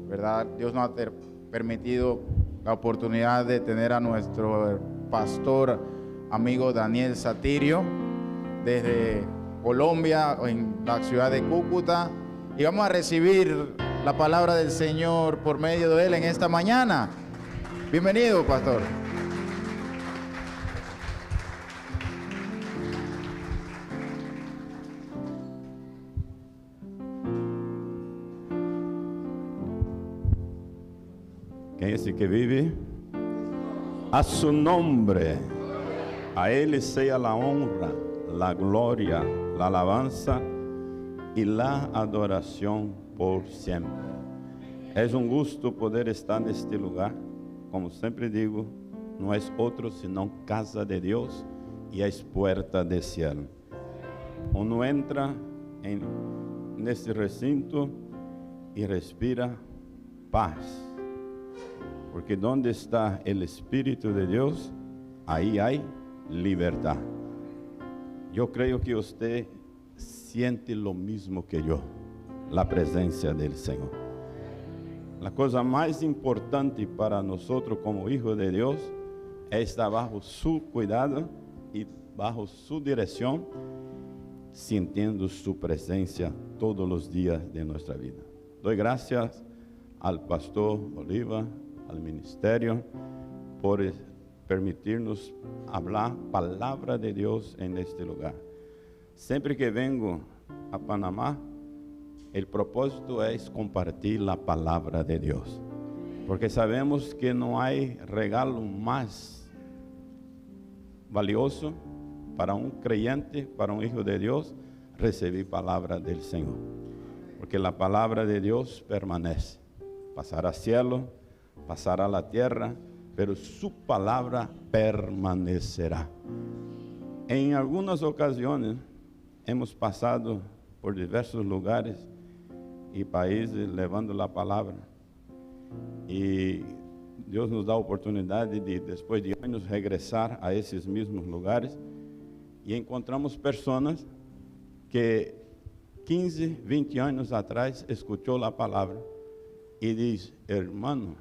¿verdad? Dios nos ha permitido la oportunidad de tener a nuestro pastor amigo Daniel Satirio desde Colombia, en la ciudad de Cúcuta, y vamos a recibir la palabra del Señor por medio de él en esta mañana. Bienvenido, pastor. ¿Quién es el que vive? A su nombre, a Él sea la honra, la gloria, la alabanza y la adoración por siempre. Es un gusto poder estar en este lugar. Como siempre digo, no es otro sino casa de Dios y es puerta del cielo. Uno entra en este recinto y respira paz. Porque donde está el Espíritu de Dios, ahí hay libertad. Yo creo que usted siente lo mismo que yo, la presencia del Señor. La cosa más importante para nosotros como hijos de Dios es estar bajo su cuidado y bajo su dirección, sintiendo su presencia todos los días de nuestra vida. Doy gracias al pastor Oliva, al ministerio, por permitirnos hablar palabra de Dios en este lugar. Siempre que vengo a Panamá, el propósito es compartir la palabra de Dios, porque sabemos que no hay regalo más valioso para un creyente, para un hijo de Dios, recibir palabra del Señor, porque la palabra de Dios permanece, pasará cielo, pasará la tierra, pero su palabra permanecerá. En algunas ocasiones hemos pasado por diversos lugares y países llevando la palabra, y Dios nos da oportunidad de, después de años, regresar a esos mismos lugares y encontramos personas que 15, 20 años atrás escuchó la palabra y dice: hermano,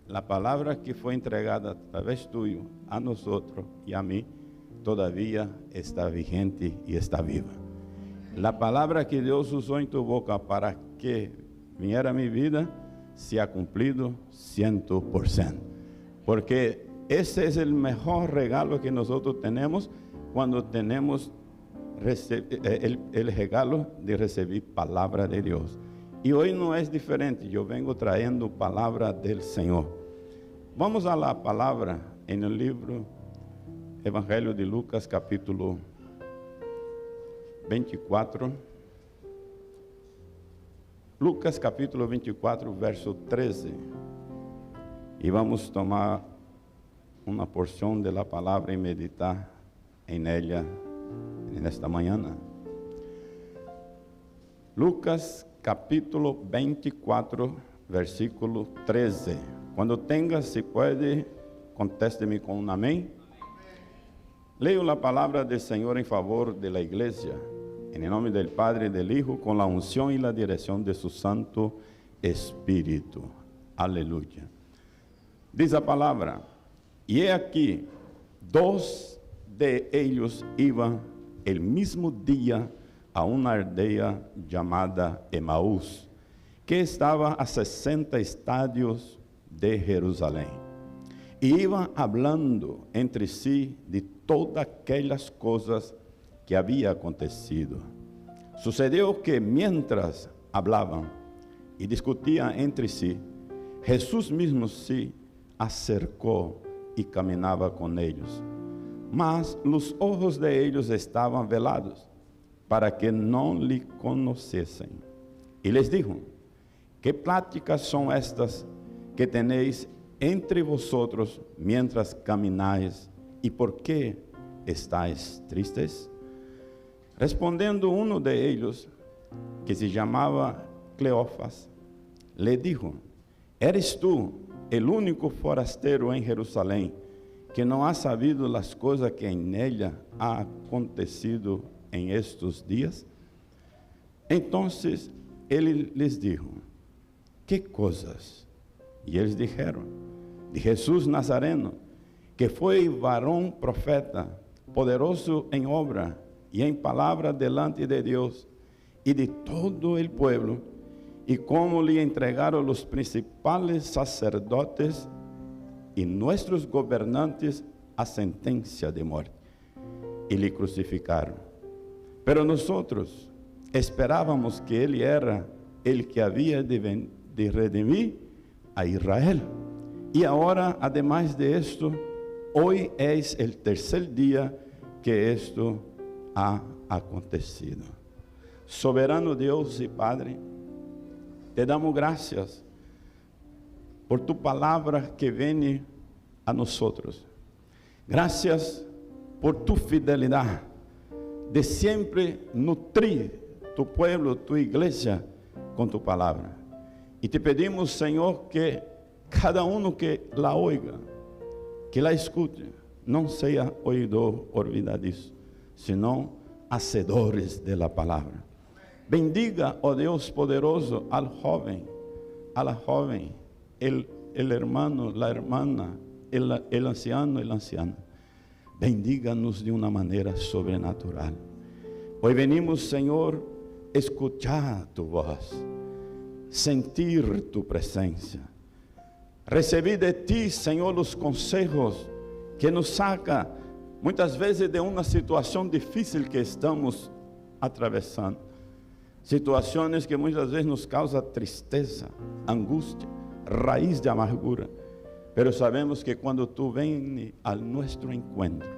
la palabra que fue entregada a través tuyo a nosotros y a mí todavía está vigente y está viva. La palabra que Dios usó en tu boca para que viniera a mi vida se ha cumplido 100%. Porque ese es el mejor regalo que nosotros tenemos cuando tenemos el regalo de recibir palabra de Dios. Y hoy no es diferente, yo vengo trayendo palabra del Señor. Vamos a la palabra en el libro Evangelio de Lucas, capítulo 24. Lucas, capítulo 24, verso 13. Y vamos a tomar una porción de la palabra y meditar en ella en esta mañana. Lucas, capítulo 24, versículo 13. Cuando tenga, si puede, contésteme con un amén. Leo la palabra del Señor en favor de la iglesia, en el nombre del Padre y del Hijo, con la unción y la dirección de su Santo Espíritu. Aleluya. Dice la palabra: y he aquí, dos de ellos iban el mismo día a una aldea llamada Emaús, que estaba a 60 estadios de Jerusalén. Y iban hablando entre sí de todas aquellas cosas que había acontecido. Sucedió que mientras hablaban y discutían entre sí, Jesús mismo se acercó y caminaba con ellos. Mas los ojos de ellos estaban velados, para que no le conociesen. Y les dijo: ¿qué pláticas son estas que tenéis entre vosotros mientras camináis? ¿Y por qué estáis tristes? Respondiendo uno de ellos, que se llamaba Cleofas, le dijo: ¿eres tú el único forastero en Jerusalén que no ha sabido las cosas que en ella ha acontecido en estos días? Entonces él les dijo: ¿qué cosas? Y ellos dijeron, de Jesús Nazareno, que fue varón profeta, poderoso en obra y en palabra delante de Dios y de todo el pueblo, y cómo le entregaron los principales sacerdotes y nuestros gobernantes a sentencia de muerte, y le crucificaron. Pero nosotros esperábamos que Él era el que había de redimir a Israel. Y ahora, además de esto, hoy es el tercer día que esto ha acontecido. Soberano Dios y Padre, te damos gracias por tu palabra que viene a nosotros. Gracias por tu fidelidad de siempre nutrir tu pueblo, tu iglesia con tu palabra. Y te pedimos, Señor, que cada uno que la oiga, que la escute, no sea oidor olvidadizo, sino hacedores de la palabra. Bendiga, oh Dios poderoso, al joven, a la joven, el hermano, la hermana, el anciano y la anciana. Bendíganos de una manera sobrenatural. Hoy venimos, Señor, escuchar tu voz, sentir tu presencia, recibir de ti, Señor, los consejos que nos saca muchas veces de una situación difícil que estamos atravesando. Situaciones que muchas veces nos causan tristeza, angustia, raíz de amargura. Pero sabemos que cuando tú vienes a nuestro encuentro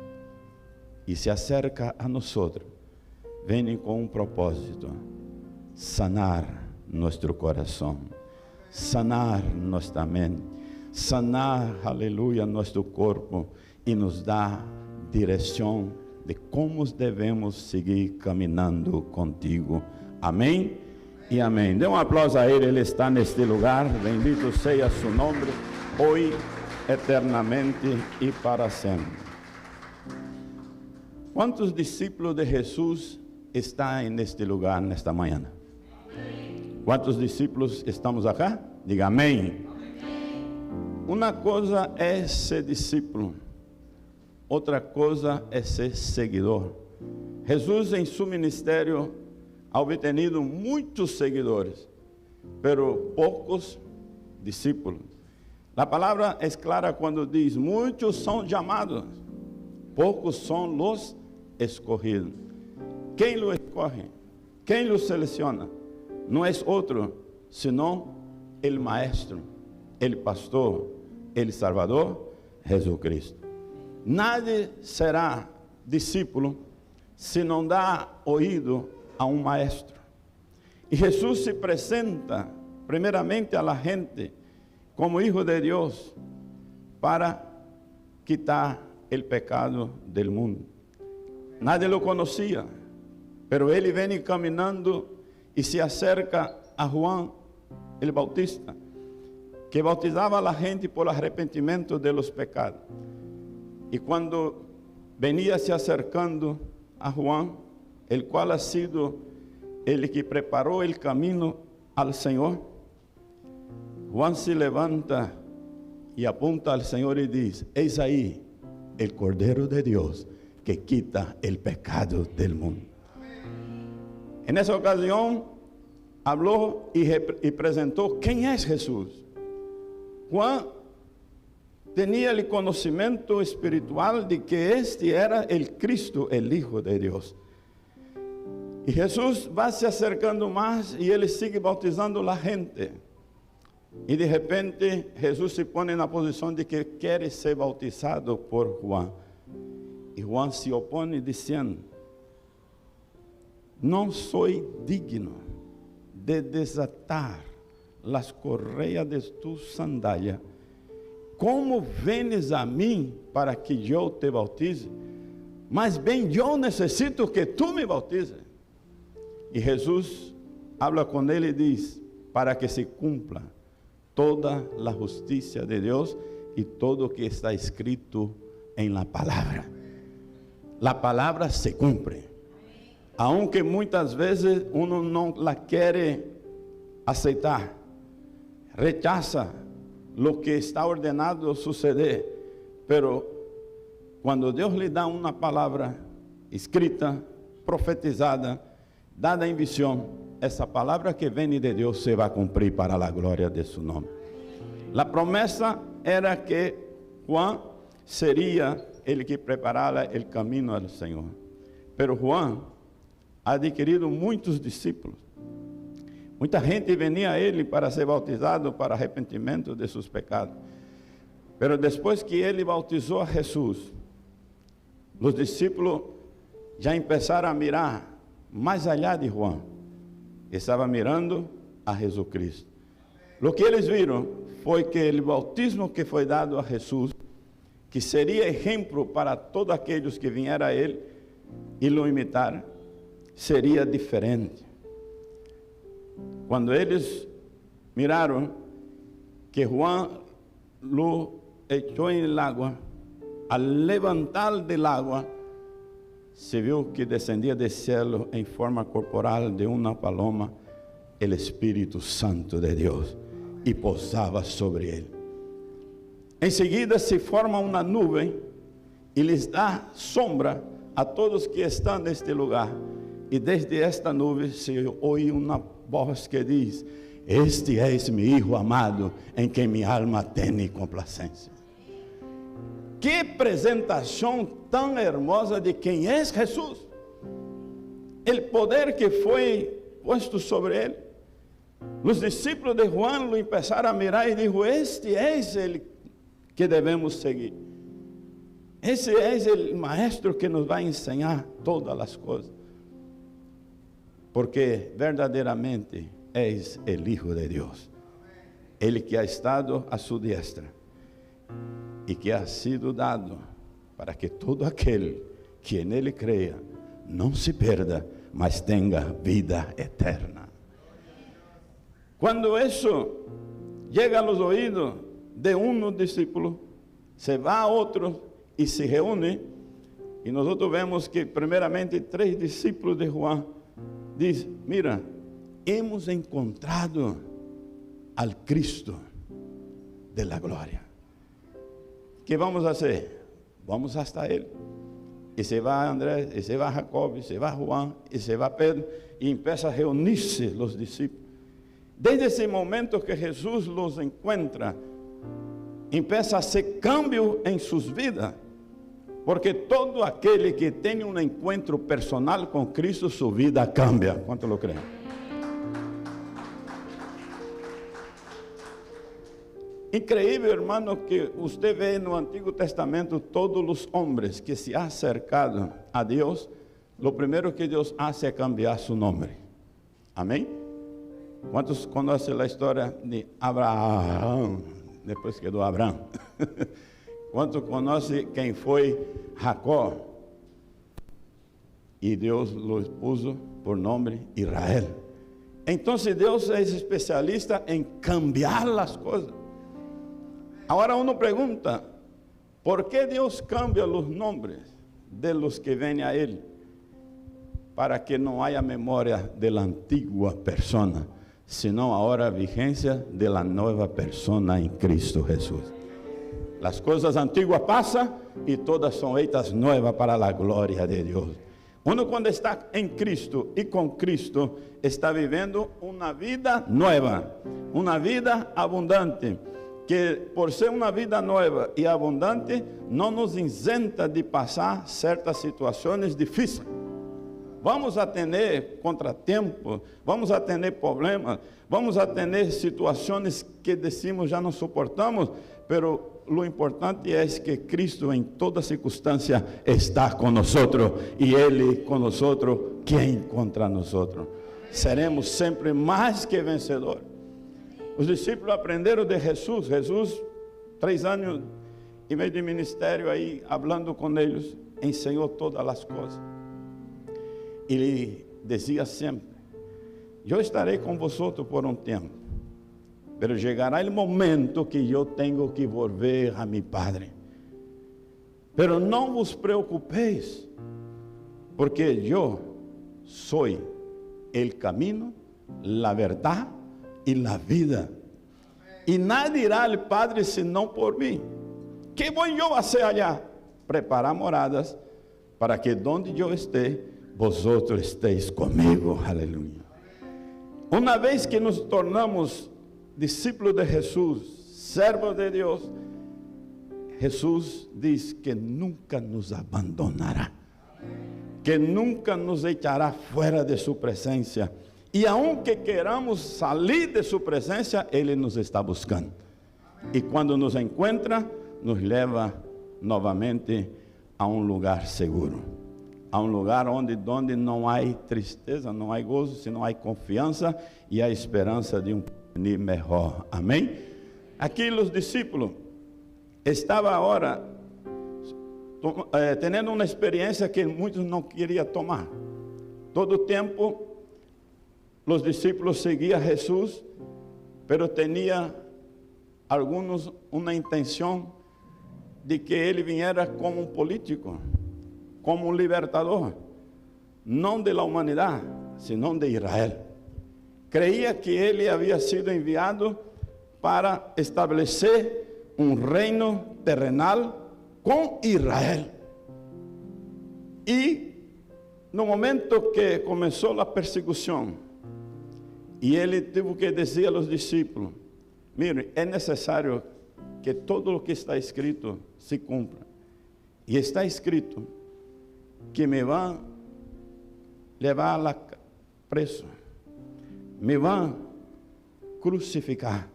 y se acerca a nosotros, viene con un propósito: sanar nuestro corazón, sanar nuestra mente, sanar, aleluya, nuestro cuerpo, y nos da dirección de cómo debemos seguir caminando contigo. Amén y amén. Dê um aplauso a Ele, Ele está neste lugar. Bendito seja su nombre, hoy, eternamente y para sempre. ¿Cuántos discípulos de Jesús están en este lugar nesta manhã? ¿Cuántos discípulos estamos acá? Diga amén. Una cosa es ser discípulo, otra cosa es ser seguidor. Jesús en su ministerio ha obtenido muchos seguidores, pero pocos discípulos. La palabra es clara cuando dice, muchos son llamados, pocos son los escogidos. ¿Quién lo escoge? ¿Quién lo selecciona? No es otro, sino el Maestro, el Pastor, el Salvador, Jesucristo. Nadie será discípulo si no da oído a un maestro. Y Jesús se presenta primeramente a la gente como Hijo de Dios para quitar el pecado del mundo. Nadie lo conocía, pero Él viene caminando y se acerca a Juan el Bautista, que bautizaba a la gente por arrepentimiento de los pecados. Y cuando venía se acercando a Juan, el cual ha sido el que preparó el camino al Señor, Juan se levanta y apunta al Señor y dice, es ahí el Cordero de Dios que quita el pecado del mundo. En esa ocasión habló y presentó quién es Jesús. Juan tenía el conocimiento espiritual de que este era el Cristo, el Hijo de Dios. Y Jesús va se acercando más y Él sigue bautizando a la gente. Y de repente Jesús se pone en la posición de que quiere ser bautizado por Juan. Y Juan se opone diciendo, no soy digno de desatar las correas de tu sandalia. ¿Cómo vienes a mí para que yo te bautice? Mas bien yo necesito que tú me bautices. Y Jesús habla con él y dice, para que se cumpla toda la justicia de Dios y todo que está escrito en la palabra. La palabra se cumple. Aunque muchas veces uno no la quiere aceitar. rechaza lo que está ordenado suceder, pero cuando Dios le da una palabra escrita, profetizada, dada en visión, esa palabra que viene de Dios se va a cumplir para la gloria de su nombre. La promesa era que Juan sería el que preparara el camino al Señor. Pero Juan ha adquirido muitos discípulos. Muita gente venía a ele para ser bautizado para arrependimento de seus pecados. Pero depois que ele bautizou a Jesus, os discípulos já começaram a mirar mais allá de Juan. Estavam mirando a Jesus Cristo. O que eles viram foi que o bautismo que foi dado a Jesus, que seria exemplo para todos aqueles que vieram a ele e o imitaram, seria diferente. Quando eles miraram que Juan lo echou em água, al levantar del agua, se viu que descendia do céu em forma corporal de uma paloma, o Espírito Santo de Deus, e posava sobre ele. Em seguida se forma uma nuvem e lhes dá sombra a todos que estão neste lugar. E desde esta nuvem se ouve uma voz que diz: este é meu Hijo amado, em quem minha alma tem complacência. Que apresentação tão hermosa de quem é Jesus. O poder que foi posto sobre ele. Os discípulos de Juan lo começaram a mirar e dijo: este é ele que devemos seguir. Esse é o maestro que nos vai ensinar todas as coisas. Porque verdadeiramente és o Hijo de Deus. Ele que ha estado a sua diestra e que ha sido dado para que todo aquele que nele creia não se perda, mas tenha vida eterna. Quando isso chega aos ouvidos de um discípulo, se vai a outro e se reúne, e nós vemos que primeiramente 3 discípulos de Juan diz: mira, hemos encontrado al Cristo de la glória. ¿Qué vamos a hacer? Vamos hasta Él. E se vai Andrés, e se vai Jacob, e se vai Juan, e se vai Pedro, e empieza a reunir-se os discípulos. Desde esse momento que Jesus los encuentra, empieza a hacer cambio em suas vidas. Porque todo aquele que tem um encontro personal com Cristo, sua vida cambia. ¿Cuánto lo creen? Increíble, hermano, que usted ve no Antigo Testamento todos os homens que se han acercado a Deus, lo primero que Deus hace é cambiar su nome. Amém? ¿Cuántos conocen a história de Abraão? Depois quedou Abraão. ¿Cuántos conhecem quem foi Jacó? E Deus lo puso por nome Israel. Então Deus é especialista em cambiar as coisas. Agora uno pergunta: por que Deus cambia os nomes de los que vêm a Ele? Para que não haja memória de la antigua persona, sino agora a vigência de la nova persona em Cristo Jesus. As coisas antiguas passam e todas são feitas novas para a glória de Deus. Uno quando está em Cristo e com Cristo está vivendo uma vida nova, uma vida abundante, que por ser uma vida nova e abundante não nos isenta de passar certas situações difíceis. Vamos a ter contratempos, vamos a ter problemas, vamos a ter situações que decimos já não suportamos, pero lo importante é que Cristo em toda circunstância está conosco e Ele conosco, quem contra nós? Seremos sempre mais que vencedores. Os discípulos aprenderam de Jesus. Jesus, 3 anos e meio de ministério aí, falando com eles, ensinou todas as coisas. E ele dizia sempre: eu estarei com vosotros por um tempo, pero chegará o momento que eu tenho que volver a mi Padre. Pero não vos preocupeis, porque eu sou o caminho, a verdade e a vida. y nadie irá al Padre sino por mí. ¿Qué voy yo a hacer allá? Preparar moradas para que donde yo esté, vosotros estéis conmigo. Aleluya. Una vez que nos tornamos discípulos de Jesús, servos de Dios, Jesús dice que nunca nos abandonará, que nunca nos echará fuera de su presencia. Y aunque queramos salir de su presencia, Él nos está buscando. Y cuando nos encuentra, nos lleva novamente a un lugar seguro, a un lugar donde no hay tristeza, no hay gozo, sino hay confianza y hay esperanza de un porvenir mejor. Amén. Aquí los discípulos estaban ahora teniendo una experiencia que muchos no querían tomar. Todo el tiempo los discípulos seguían a Jesús, pero tenía algunos una intención de que Él viniera como un político, como un libertador, no de la humanidad, sino de Israel. Creía que Él había sido enviado para establecer un reino terrenal con Israel. Y no momento que comenzó la persecución, y Él tuvo que decir a los discípulos: miren, es necesario que todo lo que está escrito se cumpla. Y está escrito que me van a llevar a preso, me van a crucificar,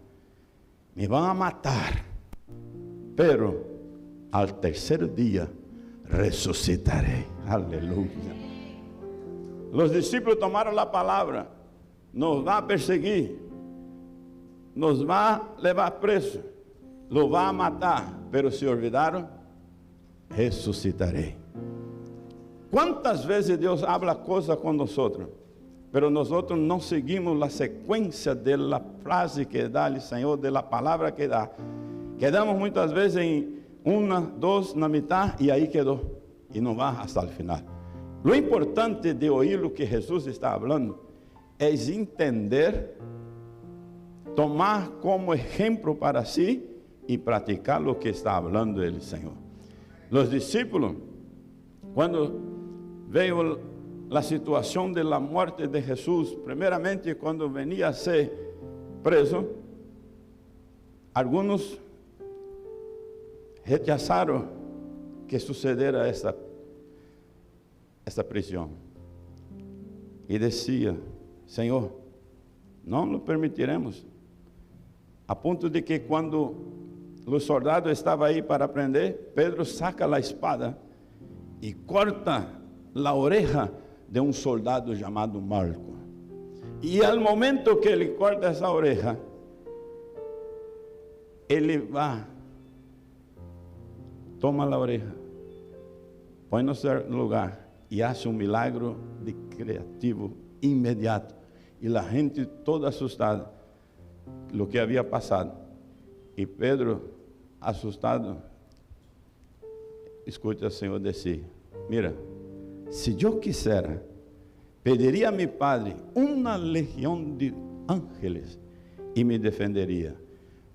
me van a matar, pero al tercer día resucitaré. Aleluya. Los discípulos tomaron la palabra: nos va a perseguir, nos va a llevar preso, lo va a matar, pero se olvidaron: resucitaré. ¿Cuántas veces Dios habla cosas con nosotros, pero nosotros no seguimos la secuencia de la frase que da el Señor, de la palabra que da? Quedamos muchas veces en una, dos, na mitad, y ahí quedó, y no va hasta el final. Lo importante de oír lo que Jesús está hablando es entender, tomar como ejemplo para sí y practicar lo que está hablando el Señor. Los discípulos, cuando veo la situación de la muerte de Jesús, primeramente cuando venía a ser preso, algunos rechazaron que sucediera esta prisión. Y decía: Señor, no lo permitiremos. A punto de que cuando los soldados estaban ahí para prender, Pedro saca la espada y corta la oreja de un soldado llamado Marco. Y al momento que él corta esa oreja, él va, toma la oreja, pone en su lugar y hace un milagro de creativo inmediato. Y la gente toda asustada, lo que había pasado. Y Pedro, asustado, escucha al Señor decir: mira, si yo quisiera, pediría a mi Padre una legión de ángeles y me defendería.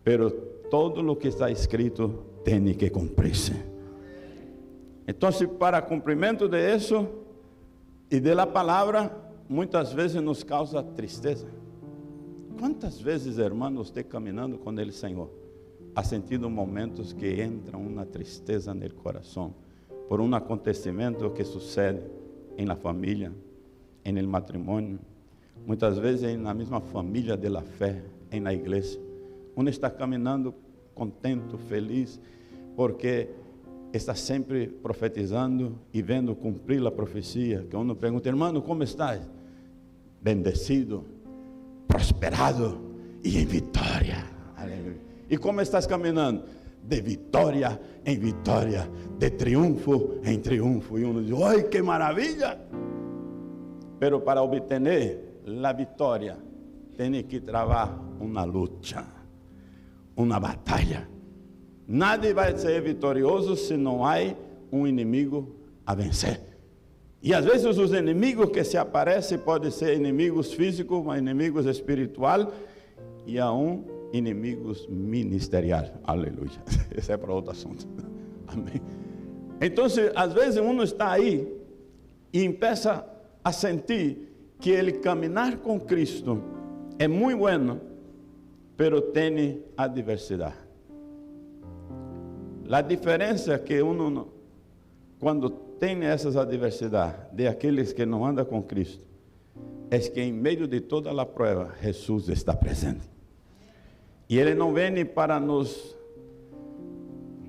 Pero todo lo que está escrito tiene que cumplirse. Entonces, para cumprimento de eso y de la palabra, muitas vezes nos causa tristeza. Quantas vezes, hermano, você caminhando com o Senhor, ha sentido momentos que entra uma tristeza no coração por um acontecimento que sucede na família, no matrimônio, muitas vezes na mesma família de la fé, na igreja. Uno está caminhando contento, feliz, porque está sempre profetizando e vendo cumprir a profecia. Que uno pergunta: hermano, como estás? Bendecido, prosperado e em vitória. Aleluia. E como estás caminhando? De vitória em vitória, de triunfo em triunfo. E uno diz: ¡ay, que maravilha! Pero para obter a vitória, tem que travar uma luta, uma batalha. Nadie vai ser vitorioso se não há um inimigo a vencer. E às vezes os inimigos que se aparecem podem ser inimigos físicos, inimigos espirituais, e aún inimigos ministeriais. Aleluia. Esse é para outro assunto. Amém. Então, às vezes uno está aí e começa a sentir que ele caminhar com Cristo é muito bueno, pero tem adversidade. A diferença é que uno, quando tem essas adversidades de aqueles que não andam com Cristo, é que em meio de toda a prova, Jesus está presente. E Ele não vem para nos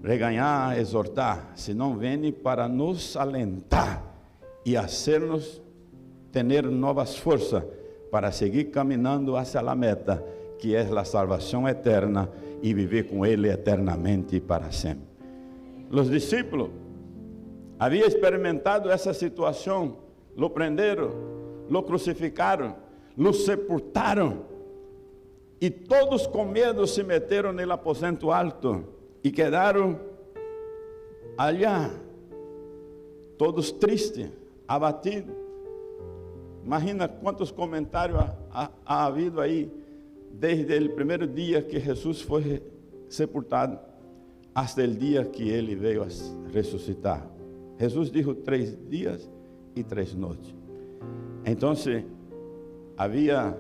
reganhar, exortar, senão vem para nos alentar e hacernos ter novas forças para seguir caminhando hacia a meta, que é a salvação eterna e viver com Ele eternamente para sempre. Os discípulos haviam experimentado essa situação, lo prenderam, lo crucificaram, lo sepultaram, e todos com medo se meteram no aposento alto e quedaram allá, todos tristes, abatidos. Imagina quantos comentários ha havido aí, desde o primeiro dia que Jesus foi sepultado, até o dia que Ele veio a ressuscitar. Jesus disse 3 dias e 3 noites. Então, havia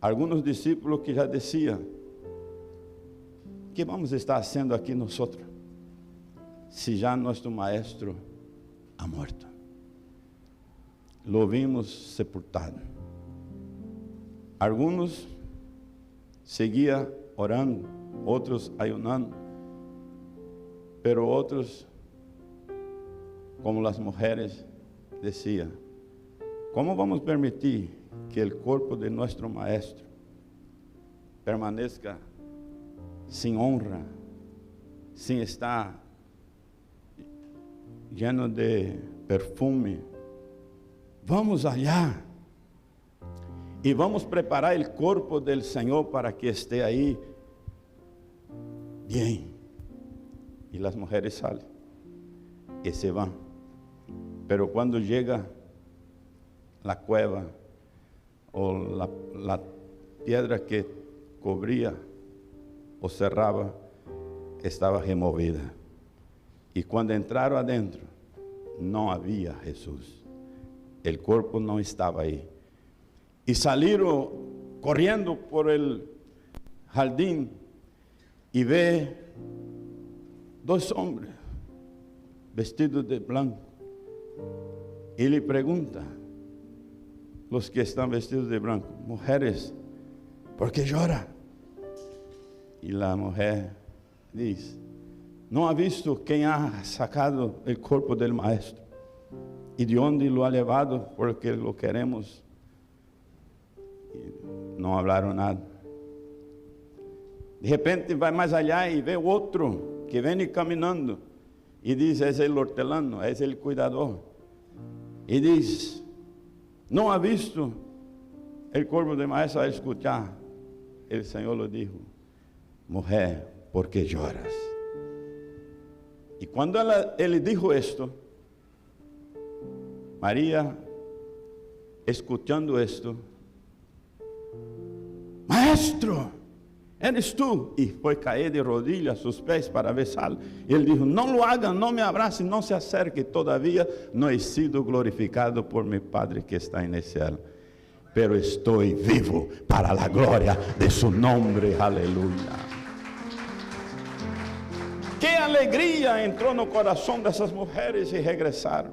alguns discípulos que já diziam: que vamos estar fazendo aqui nós, se já nosso maestro ha morto? Lo vimos sepultado. Alguns seguiam orando, outros ayunando, pero outros, como as mulheres, diziam: como vamos permitir que o corpo de nosso maestro permaneça sem honra, sem estar lleno de perfume? Vamos allá e vamos preparar o corpo do Senhor para que esteja aí bem. E as mulheres saem e se vão. Pero quando chega a cueva, ou a pedra que cobria ou cerrava, estava removida. E quando entraram adentro, não havia Jesus. O corpo não estava aí. E saíram correndo por el jardim e vê 2 homens vestidos de branco. E lhe pergunta, os que estão vestidos de branco: mulheres, por que chora? E a mulher diz: não ha visto quem ha sacado o corpo do maestro e de onde lo ha levado, porque lo queremos. E não falaram nada. De repente vai mais allá e vê outro que vem caminhando e diz: é o hortelano, é o cuidador. E diz: não ha visto o corpo do maestro? A escutar, o Senhor lhe disse: mulher, por que choras? E quando ele disse isto, Maria, escutando isto: maestro, eres tu? E foi cair de rodilhas a seus pés para besá-lo. Ele disse: não lo hagan, não me abracem, não se acerque, todavía não he sido glorificado por mi Padre que está en el cielo, pero estoy vivo para la gloria de su nombre. Aleluya. Que alegria entrou no coração dessas mulheres e regressaram.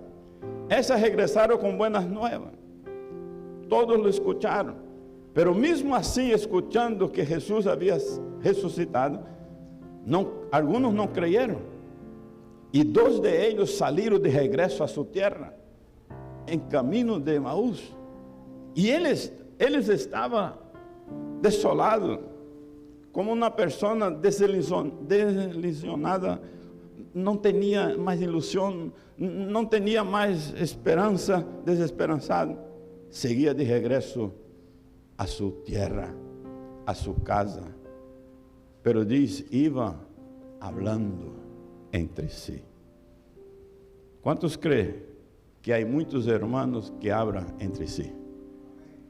Essas regressaram com buenas novas. Todos lo escutaram. Pero mesmo assim, escutando que Jesus havia ressuscitado, alguns não creyeron. E 2 de eles saíram de regresso a sua terra, em caminho de Emaús. E eles estavam desolados, como uma pessoa desilusionada, não tinha mais ilusão, não tinha mais esperança, desesperançado. Seguia de regresso a sua terra, a sua casa. Pero diz, iam hablando entre si. Quantos creem que há muitos irmãos que abram entre si?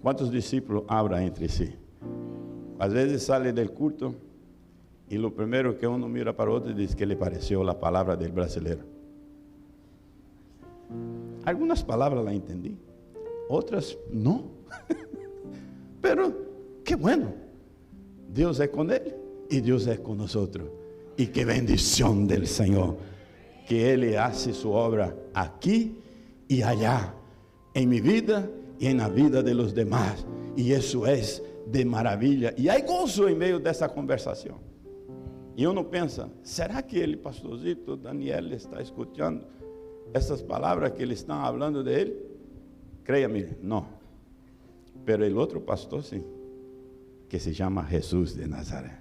Quantos discípulos abram entre si? Às vezes sale del culto y lo primero que uno mira para otro y dice que le pareció la palabra del brasileño. Algunas palabras las entendí, otras no. Pero qué bueno, Dios es con él y Dios es con nosotros. Y qué bendición del Señor, que Él hace su obra aquí y allá, en mi vida y en la vida de los demás. Y eso es de maravilla. Y hay gozo en medio de esa conversación. Y uno piensa, ¿será que el pastorcito Daniel está escuchando estas palabras que le están hablando de él? Créame, no. Pero el otro pastor sí, que se llama Jesús de Nazaret.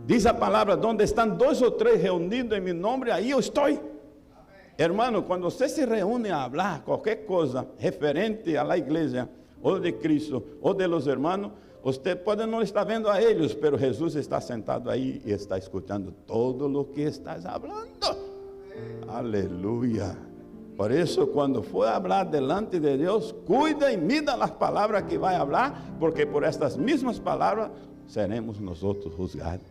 Dice la palabra, donde están 2 o 3 reunidos en mi nombre, ahí yo estoy. Hermano, cuando usted se reúne a hablar cualquier cosa referente a la iglesia, o de Cristo, o de los hermanos, usted puede no estar viendo a ellos, pero Jesús está sentado ahí y está escuchando todo lo que estás hablando. Aleluya. Por eso cuando fue a hablar delante de Dios, cuida y mida las palabras que va a hablar, porque por estas mismas palabras seremos nosotros juzgados.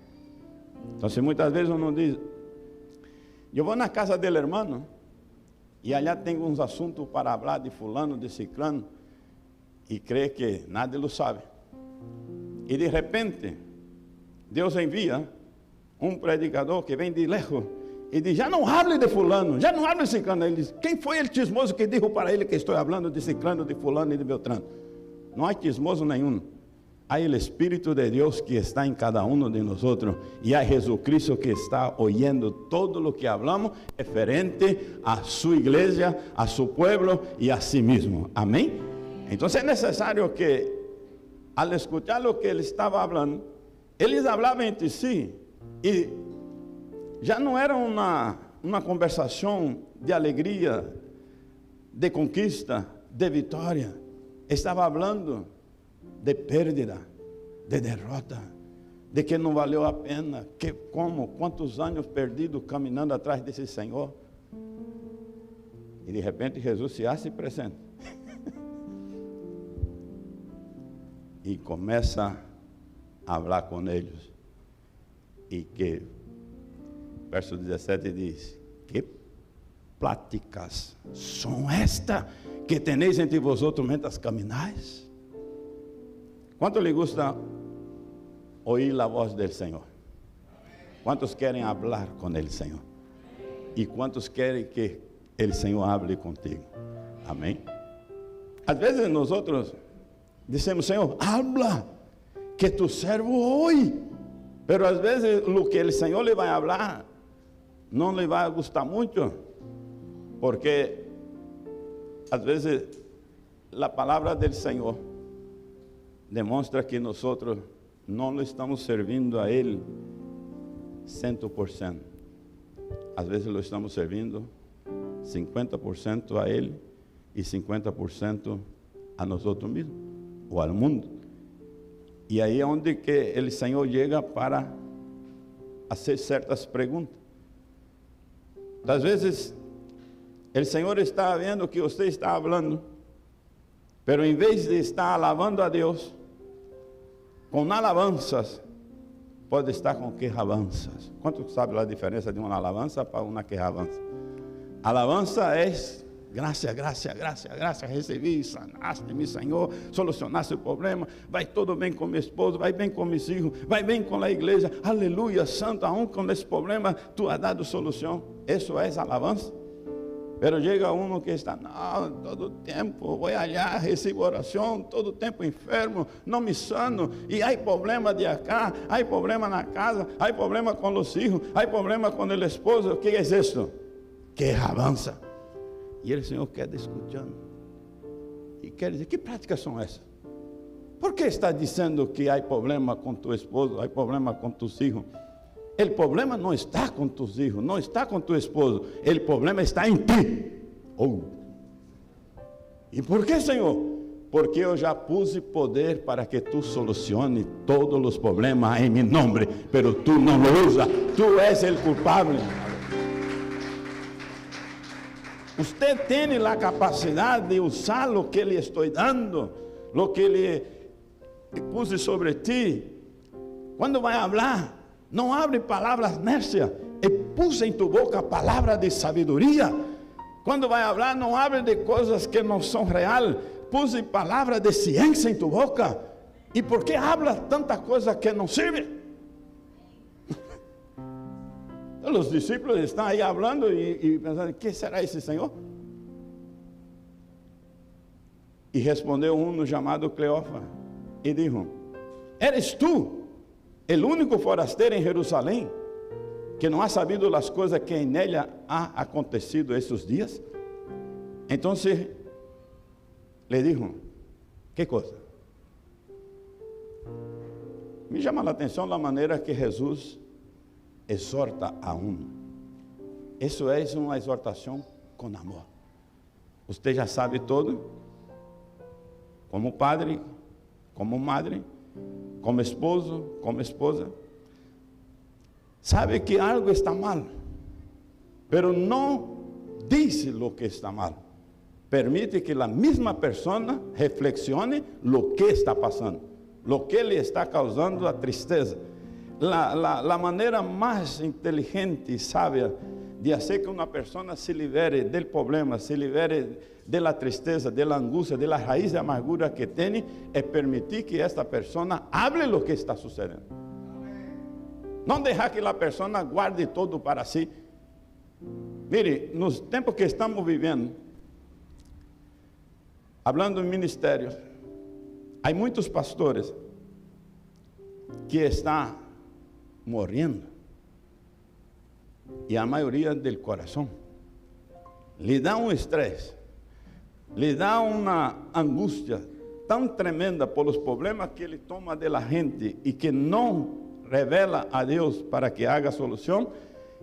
Entonces muchas veces uno dice, yo voy a la casa del hermano y allá tengo unos asuntos para hablar de fulano, de ciclano, y cree que nadie lo sabe. Y de repente Dios envía un predicador que vem de lejos e diz, já não hable de fulano, já não hable de ciclano. Ele diz, quem foi el chismoso que dijo para ele que estou falando de ciclano, de fulano e de beltrano? Não há chismoso nenhum. Há o Espírito de Deus que está em cada um de nós, e há Jesucristo que está oyendo todo o que hablamos referente a sua igreja, a seu pueblo e a si mesmo. Amém? Então é necessário que, al escuchar o que ele estava falando, eles falavam entre si, e já não era uma conversação de alegria, de conquista, de vitória. Estava falando de pérdida, de derrota, de que não valeu a pena, que quantos anos perdidos caminhando atrás desse Senhor. E de repente Jesus se hace presente. E começa a falar com eles. E que, verso 17 diz, que pláticas são estas que tenéis entre vosotros mientras caminais? ¿Cuánto le gusta oír la voz del Señor? ¿Cuántos quieren hablar con el Señor? ¿Y cuántos quieren que el Señor hable contigo? Amén. A veces nosotros decimos, Señor, habla, que tu servo oye. Pero a veces lo que el Señor le va a hablar no le va a gustar mucho, porque a veces la palabra del Señor demonstra que nosotros no le estamos servindo a Él 100%. A veces lo estamos servindo 50% a Él y 50% a nosotros mismos o al mundo. Y ahí es donde que el Señor llega para hacer ciertas preguntas. Às vezes el Señor está viendo que usted está hablando, pero en vez de estar alabando a Dios com alabanças, pode estar com quejabanças. Quanto sabe a diferença de uma alabança para uma quejabança? Alabança é graça, graça, graça, graça, recebi, sanaste-me, Senhor, solucionaste o problema, vai tudo bem com meu esposo, vai bem com meus filhos, vai bem com a igreja, aleluia, santo, aún com esse problema, tu has dado solução. Isso é alabança. Pero chega um que está, não, todo tempo vou allá, recebo oração, todo tempo enfermo, não me sano, e há problema de acá, há problema na casa, há problema com os filhos, há problema com o esposo. O que é isso? Que avança. E o Senhor quer escutando, e quer dizer, que práticas são essas? Por que está dizendo que há problema com tu esposo, há problema com tus filhos? O problema não está com tus hijos, não está com tu esposo, o problema está em ti. E por que, Senhor? Porque eu já puse poder para que tu solucione todos os problemas em meu nome, pero tu não lo usas, tu és o culpável. Você tem a capacidade de usar o que lhe estou dando, o que lhe puse sobre ti. Quando vai falar, não abre palavras necias, e puse em tu boca palavras de sabedoria. Quando vai falar, não abre de coisas que não são real, puse palavras de ciência em tu boca. E por que habla tanta coisa que não serve? Os discípulos estão aí falando e pensando, que será esse Senhor? E respondeu um chamado Cleófas e disse: eres tu el único forasteiro em Jerusalém que não ha sabido as coisas que em ella ha acontecido esses dias? Então le dijo: que coisa? Me chama a atenção a maneira que Jesus exorta a um. Isso é uma exortação com amor. Você já sabe todo, como padre, como madre, como esposo, como esposa. Sabe que algo está mal, pero não diz o que está mal. Permite que a mesma pessoa reflexione o que está passando, o que lhe está causando a tristeza. La maneira mais inteligente e sábia de fazer que uma pessoa se libere do problema, se libere da tristeza, da angústia, da raiz de amargura que tem, é permitir que esta pessoa hable o que está sucedendo. Não deixar que a pessoa guarde todo para si. Mire, nos tempos que estamos vivendo, falando em ministérios, há muitos pastores que estão morrendo, e a maioria do coração. Lhe dá um estresse, lhe dá uma angústia tão tremenda por os problemas que ele toma da gente e que não revela a Deus para que haga solução,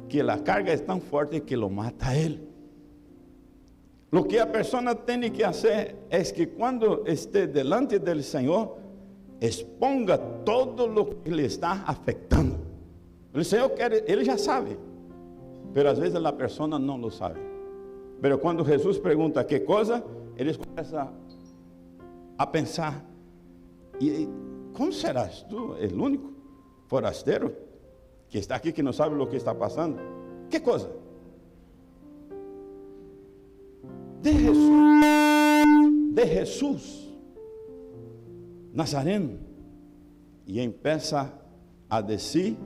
que a carga é tão forte que lo mata a ele. O que a pessoa tem que fazer é que quando esteja delante do Senhor, exponga todo o que lhe está afetando. O Senhor quer, ele já sabe, mas às vezes a pessoa não lo sabe. Mas quando Jesus pergunta que coisa, eles começam a pensar: e como serás tu, o único forasteiro que está aqui, que não sabe o que está passando? Que coisa? De Jesus Nazareno. E empieza a dizer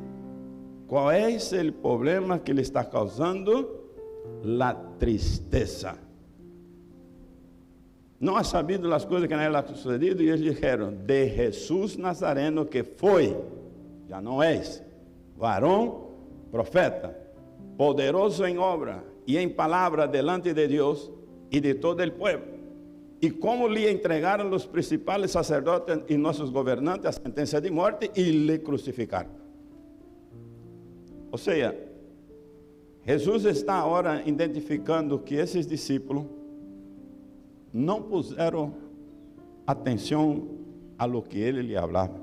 qual é o problema que lhe está causando a tristeza. Não ha sabido as coisas que não lhe sucedido, e eles disseram: de Jesus Nazareno, que foi, já não és, varão, profeta, poderoso em obra e em palavra delante de Deus e de todo o povo. E como lhe entregaram os principais sacerdotes e nossos governantes a sentença de morte e lhe crucificaram. Ou seja, Jesus está agora identificando que esses discípulos não puseram atenção a lo que ele lhe falava.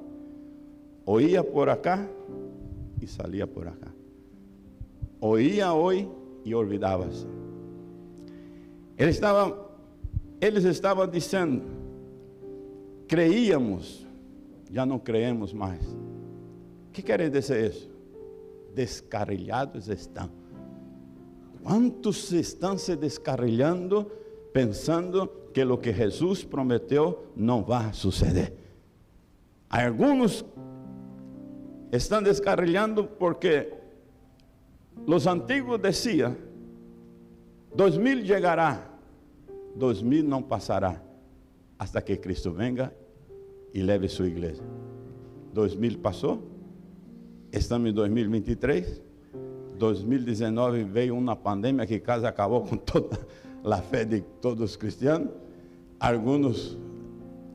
Oía por acá e saía por acá. Oía hoje e olvidava-se. Eles estavam dizendo: creíamos, já não creemos mais. O que quer dizer isso? Descarrilhados estão. Quantos estão se descarrilhando, pensando que o que Jesus prometeu não vai suceder? Alguns estão descarrilhando porque os antigos diziam: 2000 chegará, 2000 não passará, hasta que Cristo venga e leve sua igreja. 2000 passou, estamos em 2023, 2019 veio uma pandemia que quase acabou com toda a fé de todos os cristianos. Alguns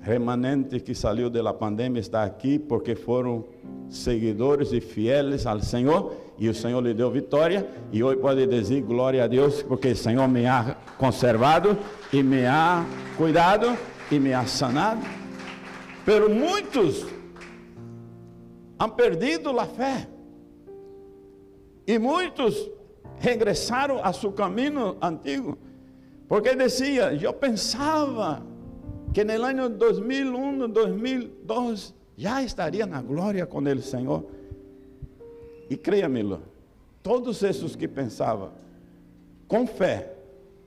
remanentes que saiu da pandemia estão aqui porque foram seguidores e fieles ao Senhor, e o Senhor lhe deu vitória, e hoje pode dizer glória a Deus, porque o Senhor me ha conservado, e me ha cuidado, e me ha sanado. Pero muitos han perdido a fé, e muitos regressaram a seu caminho antigo, porque dizia: eu pensava que no ano 2001, 2002, já estaria na glória com o Senhor. E creia-me, todos esses que pensavam com fé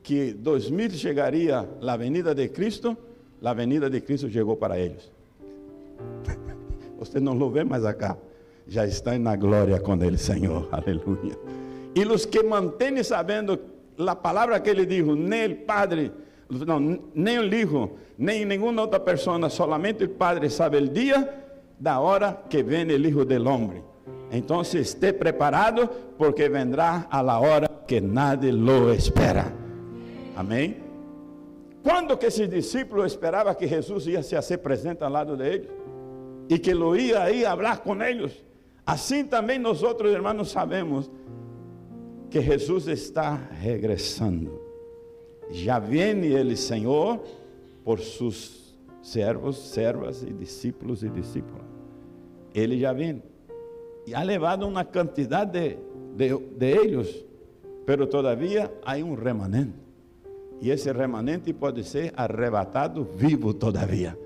que 2000 chegaria a venida de Cristo chegou para eles. Você não lo vê mais acá, já está na glória com o Senhor, aleluia. E os que mantêm sabendo a palavra que ele disse, nem o Padre, não, nem o Hijo, nem nenhuma outra pessoa, solamente o Padre sabe o dia da hora que vem o Hijo del Hombre. Então, esteja preparado, porque vendrá a la hora que nadie lo espera. Amém? Quando que esses discípulos esperavam que Jesus ia se fazer presente ao lado deles? E que lo ia aí falar com eles? Assim também nós outros irmãos sabemos que Jesus está regressando. Já vem ele, Senhor, por seus servos, servas e discípulos e discípulas. Ele já vem. E ha levado uma quantidade de eles, pero todavia há um remanente. E esse remanente pode ser arrebatado vivo todavia.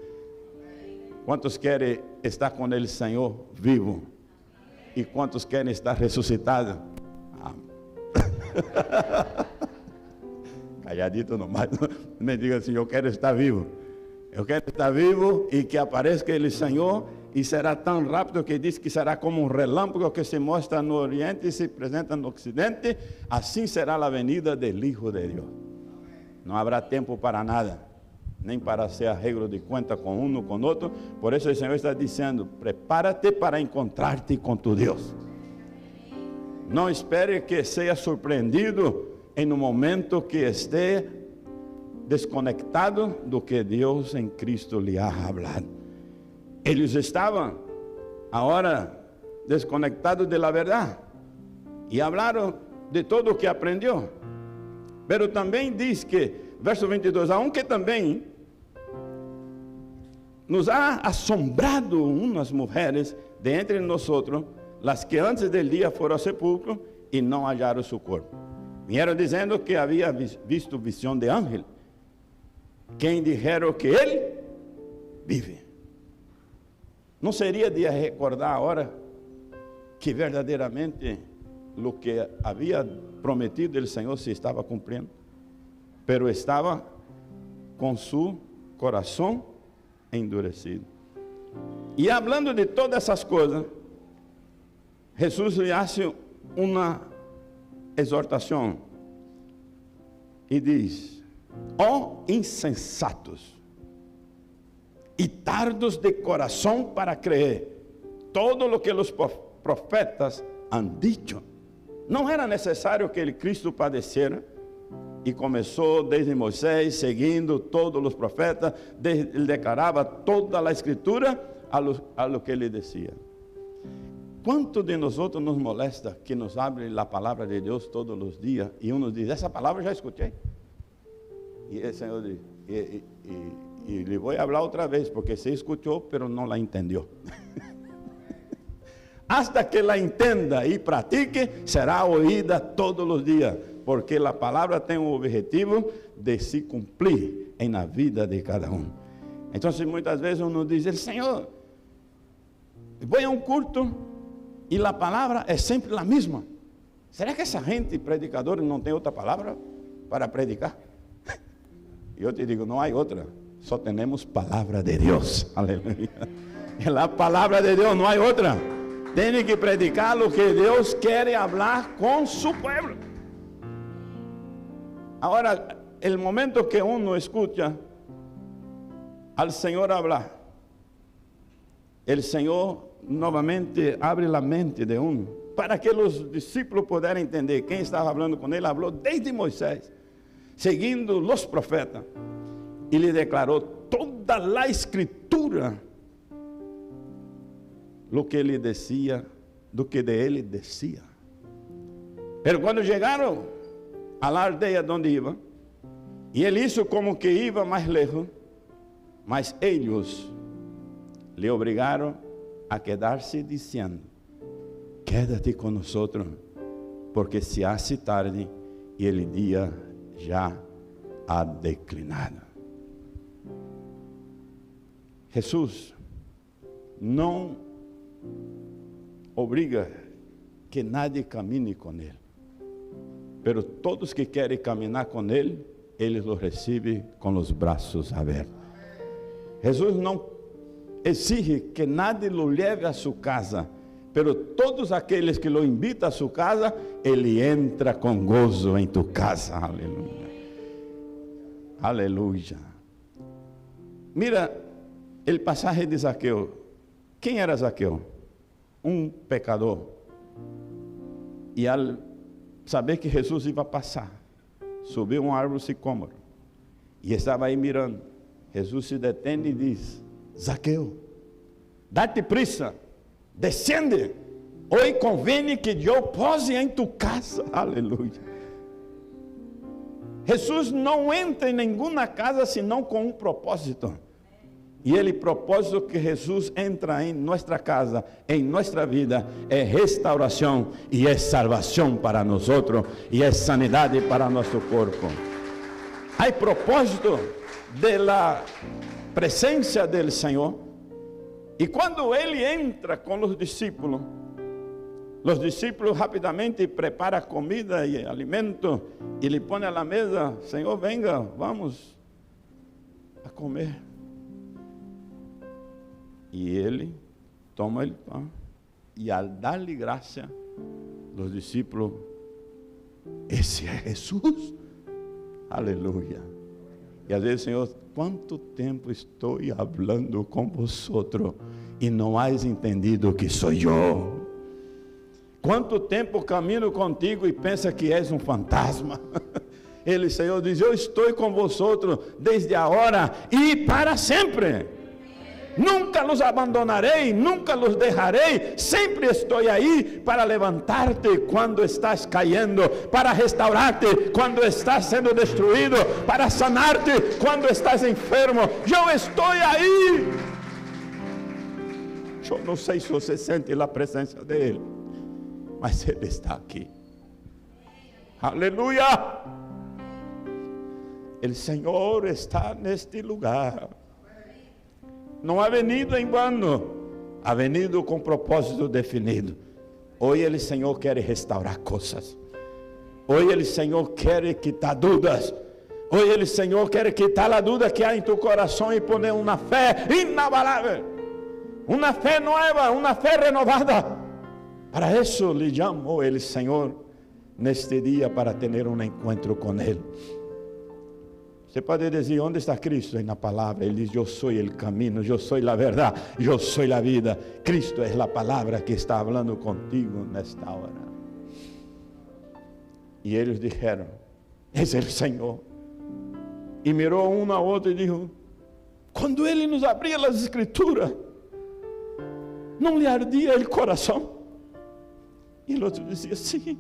Quantos querem estar com ele, Senhor, vivo? E quantos querem estar ressuscitados? Calladito nomás. Me diga assim, eu quero estar vivo. Eu quero estar vivo e que apareça ele, Senhor, e será tão rápido que diz que será como um relâmpago que se mostra no Oriente e se apresenta no Ocidente. Assim será a venida do Hijo de Deus. Não haverá tempo para nada, nem para ser arreglo de conta com um com outro. Por isso o Senhor está dizendo, prepara-te para encontrar-te com tu Deus. Não espere que seja surpreendido em um momento que esteja desconectado do que Deus em Cristo lhe ha falado. Eles estavam agora desconectados da verdade e falaram de tudo o que aprendeu. Pero também diz que, verso 22, aunque também nos ha assombrado umas mulheres de entre nós, las que antes del dia foram ao sepulcro e não hallaram seu corpo. Vieram dizendo que havia visto visão de ángel, quem disseram que ele vive. Não seria de recordar agora que verdadeiramente o que havia prometido o Senhor se estava cumprindo, pero estava com seu coração endurecido. E hablando de todas essas coisas, Jesus lhe faz uma exortação e diz: ó insensatos e tardos de coração para crer todo lo que os profetas han dicho. Não era necessário que o Cristo padecera, e começou desde Moisés, seguindo todos os profetas, ele declarava toda a escritura a lo que ele dizia. Quanto de nós outros nos molesta que nos abre a palavra de Deus todos os dias e um nos diz, essa palavra já escutei? E o Senhor diz, e lhe vou falar outra vez, porque se escutou, mas não la entendeu. Hasta que la entenda e pratique, será oída todos os dias, porque a palavra tem o objetivo de se cumprir na vida de cada um. Então, muitas vezes uno diz, Senhor, vou a um culto e a palavra é sempre a mesma. Será que essa gente, predicadores, não tem outra palavra para predicar? E eu te digo, não há outra, só temos palavra de Deus. Aleluia. É a palavra de Deus, não há outra. Tem que predicar o que Deus quer falar com seu povo. Agora, o momento que uno escuta al Senhor falar, o Senhor novamente abre a mente de uno, para que os discípulos pudessem entender. Quem estava falando com ele, falou desde Moisés, seguindo os profetas, e lhe declarou toda a escritura, lo que ele decía, do que de ele decía. Pero quando chegaram à aldeia onde iba, e ele hizo como que iba mais lejos, mas eles lhe obrigaram a quedar-se dizendo, quédate com nós, porque se hace tarde e o dia já ha declinado. Jesus não obriga que nadie camine com Ele. Pero todos que querem caminhar com Ele, Ele os recebe com os braços abertos. Jesus não exige que nadie lo leve a sua casa, pero todos aqueles que lo invitam a sua casa, Ele entra com gozo em tu casa. Aleluia. Aleluia. Mira o passagem de Zaqueu. Quem era Zaqueu? Um pecador. E al saber que Jesus ia passar, subiu uma árvore sicômoro e estava aí mirando. Jesus se detém e diz: Zaqueu, dá-te prisa, descende, hoje convém que eu pose em tu casa. Aleluia. Jesus não entra em nenhuma casa senão com um propósito. E o propósito que Jesus entra em nossa casa, em nossa vida, é restauração e é salvação para nós, e é sanidade para nosso corpo. Há propósito da presença do Senhor. E quando Ele entra com os discípulos rapidamente preparam comida e alimento e lhe põem à mesa. Senhor, venga, vamos a comer. E Ele toma o pão e ao dar-lhe graça, os discípulos, esse é Jesus? Aleluia. E às vezes, Senhor, quanto tempo estou falando com vosotros e não has entendido que sou eu? Quanto tempo caminho contigo e pensa que és um fantasma? Ele, Senhor, diz: eu estou com vosotros desde a hora e para sempre. Nunca los abandonarei, nunca los dejarei, sempre estou aí para levantar-te quando estás caindo, para restaurar-te quando estás sendo destruído, para sanar-te quando estás enfermo. Eu estou aí. Eu não sei se você sente a presença dele, mas Ele está aqui. Aleluia! O Senhor está neste lugar. Não ha venido em vano, ha venido com propósito definido. Hoje o Senhor quer restaurar coisas. Hoje o Senhor quer quitar dúvidas. Hoje o Senhor quer quitar a dúvida que há em tu coração e poner uma fé inabalável, uma fé nova, uma fé renovada. Para isso lhe chamou o Senhor neste dia, para ter um encontro com Ele. Você pode dizer: onde está Cristo? Na palavra. Ele diz: eu sou o caminho, eu sou a verdade, eu sou a vida. Cristo é a palavra que está falando contigo nesta hora. E eles disseram: é o Senhor. E mirou um ao outro e disse: quando Ele nos abria as Escrituras, não lhe ardia o coração? E o outro dizia: sim.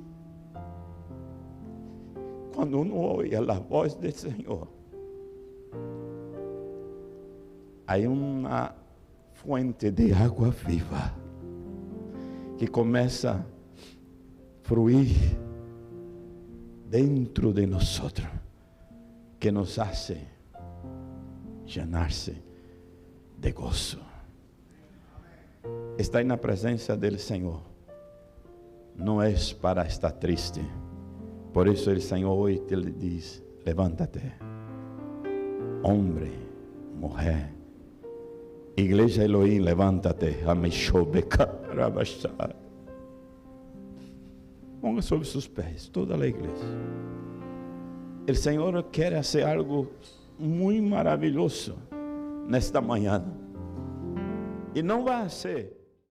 Quando uno ouve a voz do Senhor, há uma fuente de água viva que começa a fluir dentro de nós, que nos hace llenar-se de gozo. Estar na presença do Senhor não é para estar triste. Por isso o Senhor hoje te diz: levanta-te, homem, mulher, igreja Elohim, levanta-te. Ponga sobre seus pés toda a igreja. O Senhor quer fazer algo muito maravilhoso nesta manhã. E não vai ser